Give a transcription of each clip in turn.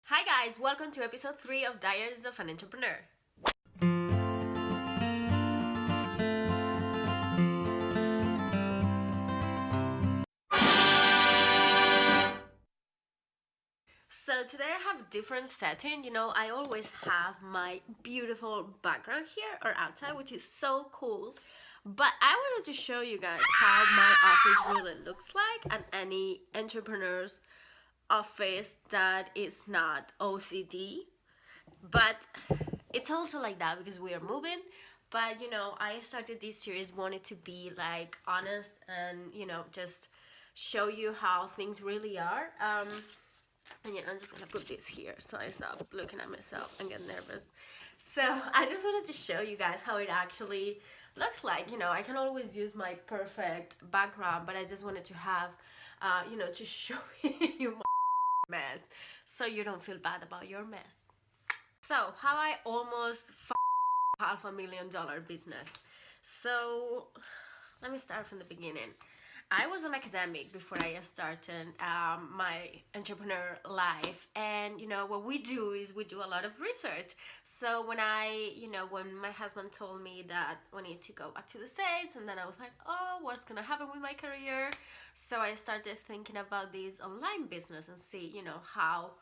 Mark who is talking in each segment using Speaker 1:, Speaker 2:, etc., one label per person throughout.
Speaker 1: Hi guys, welcome to episode 3 of Diaries of an Entrepreneur. So today I have a different setting. I always have my beautiful background here or outside, which is so cool. But I wanted to show you guys how my office really looks like and any entrepreneur's office that is not OCD. But it's also like that because we are moving. But I started this series wanted to be like honest and just show you how things really are. And I'm just gonna put this here so I stop looking at myself and get nervous. So I just wanted to show you guys how it actually looks like. I can always use my perfect background, but I just wanted to have to show you my mess so you don't feel bad about your mess. So how I almost $500,000 business. So let me start from the beginning. I was an academic before I started my entrepreneur life, and what we do is we do a lot of research. So when my husband told me that we need to go back to the States, and then I was like, oh, what's gonna happen with my career? So I started thinking about this online business and see how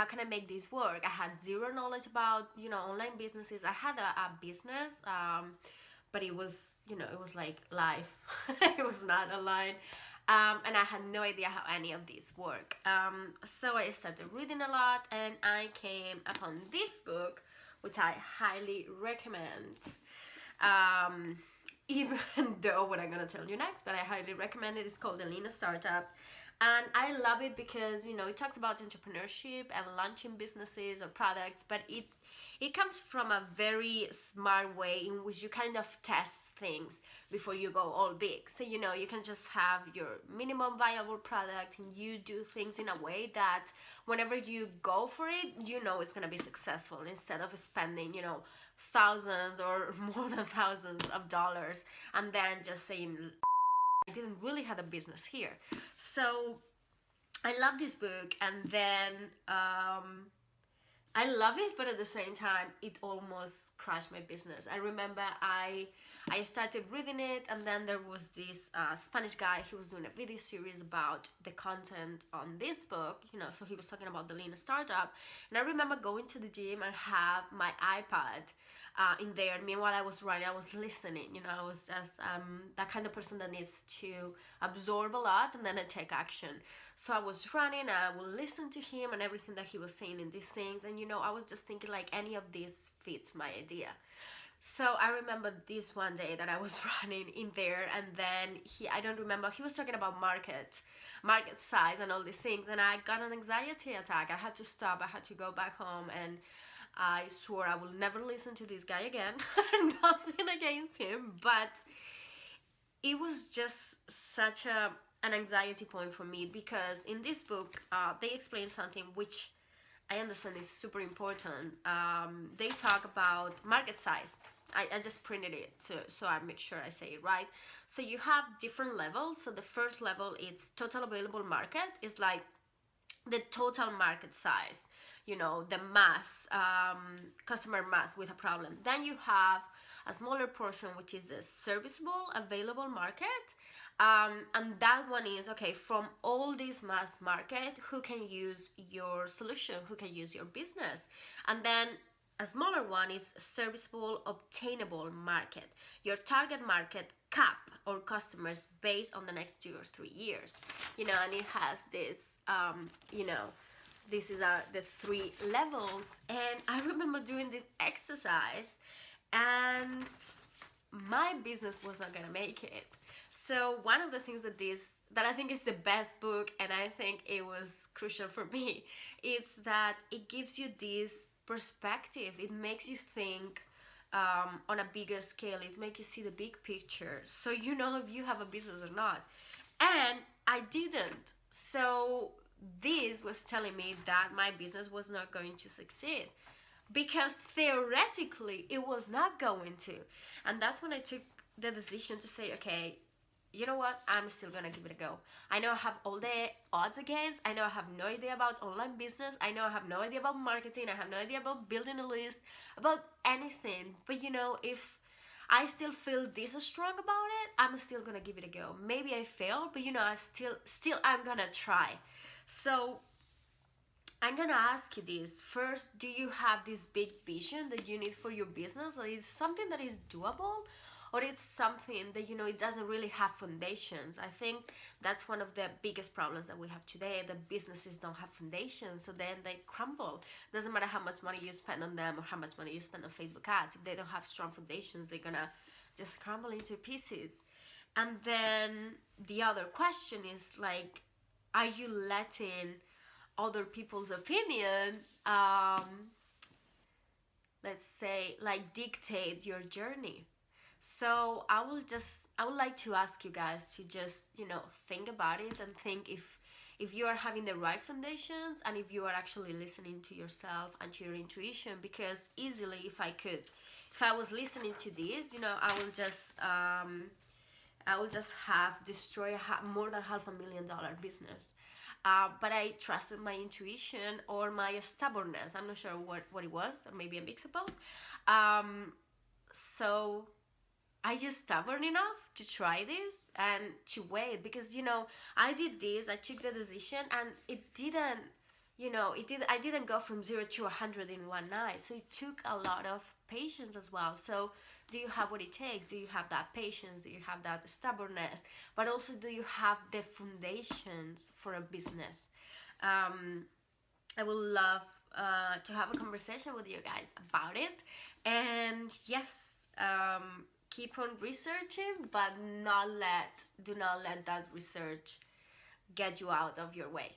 Speaker 1: can I make this work. I had zero knowledge about online businesses. I had a business. But it was it was like live. It was not online, and I had no idea how any of these work. So I started reading a lot, and I came upon this book, which I highly recommend. Even though what I'm gonna tell you next, but I highly recommend it. It's called The Lean Startup, and I love it because it talks about entrepreneurship and launching businesses or products, but it comes from a very smart way in which you kind of test things before you go all big. So you can just have your minimum viable product, and you do things in a way that whenever you go for it, it's going to be successful, instead of spending thousands or more than thousands of dollars and then just saying I didn't really have a business here. So I love this book, and then I love it, but at the same time, it almost crashed my business. I remember I started reading it, and then there was this Spanish guy. He was doing a video series about the content on this book, so he was talking about the Lean Startup. And I remember going to the gym and have my iPad in there. Meanwhile, I was running, I was listening. I was just that kind of person that needs to absorb a lot and then I take action. So I was running, I would listen to him and everything that he was saying in these things, and I was just thinking like any of this fits my idea. So I remember this one day that I was running in there, and then I don't remember, he was talking about market size and all these things, and I got an anxiety attack. I had to stop, I had to go back home, and I swore I will never listen to this guy again. Nothing against him, but it was just such an anxiety point for me, because in this book they explain something which I understand is super important. They talk about market size. I just printed it so I make sure I say it right. So you have different levels. So the first level is total available market. It's like the total market size, the mass, customer mass with a problem. Then you have a smaller portion, which is the serviceable available market. And that one is, okay, from all this mass market, who can use your solution, who can use your business. And then a smaller one is serviceable obtainable market, your target market cap or customers based on the next 2 or 3 years. And it has this this is the 3 levels. And I remember doing this exercise, and my business was not gonna make it. So one of the things that I think is the best book, and I think it was crucial for me, it's that it gives you this perspective. It makes you think on a bigger scale. It makes you see the big picture, so if you have a business or not. And I didn't. So this was telling me that my business was not going to succeed, because theoretically it was not going to. And that's when I took the decision to say, okay, you know what, I'm still gonna give it a go. I know I have all the odds against. I know I have no idea about online business. I know I have no idea about marketing. I have no idea about building a list, about anything. But you know, if I still feel this strong about it, I'm still gonna give it a go. Maybe I fail, but you know, I still I'm gonna try. So I'm gonna ask you this first. Do you have this big vision that you need for your business? Or is something that is doable, or it's something that you know it doesn't really have foundations? I think that's one of the biggest problems that we have today. That businesses don't have foundations, so then they crumble. Doesn't matter how much money you spend on them or how much money you spend on Facebook ads. If they don't have strong foundations, they're gonna just crumble into pieces. And then the other question is like, are you letting other people's opinion, let's say, like dictate your journey? So I would like to ask you guys to just, you know, think about it and think if you are having the right foundations and if you are actually listening to yourself and to your intuition. Because easily, if I was listening to this, you know, I will just have destroy more than $500,000 business. But I trusted my intuition or my stubbornness. I'm not sure what it was, or maybe a mix of both. So I just stubborn enough to try this and to wait, because you know I did this. I took the decision, and it didn't. You know, it did. I didn't go from 0 to 100 in one night. So it took a lot of patience as well. So do you have what it takes? Do you have that patience? Do you have that stubbornness? But also, do you have the foundations for a business? I would love to have a conversation with you guys about it. And yes, keep on researching, but do not let that research get you out of your way.